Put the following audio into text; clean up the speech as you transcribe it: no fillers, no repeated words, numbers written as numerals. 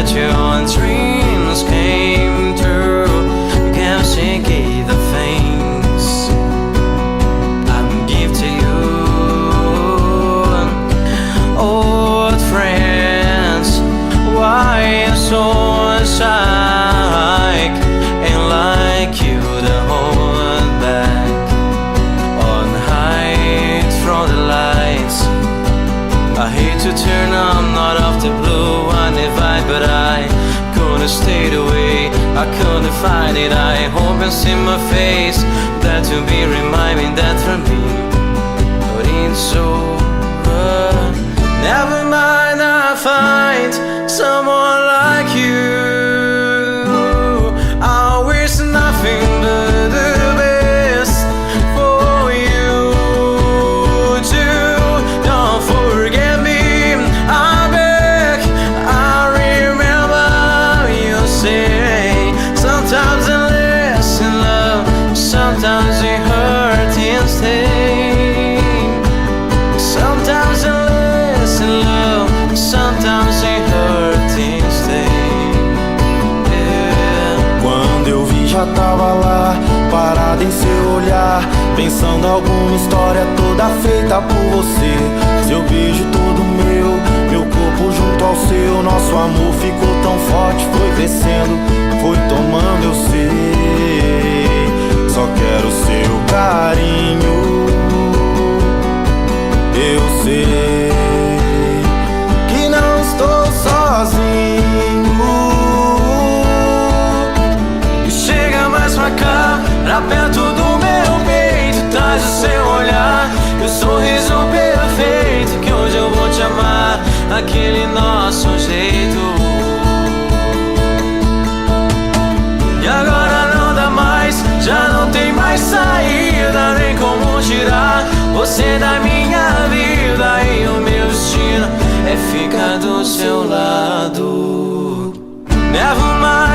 that your dreams came true. Can't shake the things I'm give to you. Old friends, why you so shy? Ain't like you to hold back on hide from the lights. I hate to turn on, not off the blue one divide, but I couldn't stay away, I couldn't find it. I hope you see my face, that to be reminding that for me, but it's over. Never mind, I'll find someone like you. I wish nothing but the best for you too. Don't forget me, I'm back. I remember you say sometimes it lasts in love, sometimes it hurts instead. Sometimes it lasts in love, sometimes it hurts instead. Yeah. Quando eu vi já tava lá, parada em seu olhar, pensando alguma história toda feita por você. Seu beijo todo meu corpo junto ao seu. Nosso amor ficou tão forte, foi crescendo, foi tomando, eu sei. Só quero seu carinho. Eu sei que não estou sozinho. Chega mais pra cá, pra perto do meu peito, traz o seu olhar e o sorriso perfeito, que hoje eu vou te amar daquele nosso jeito. E agora não dá mais, já não tem mais saída, nem como tirar você da minha vida. E o meu destino é ficar do seu lado. Never mind,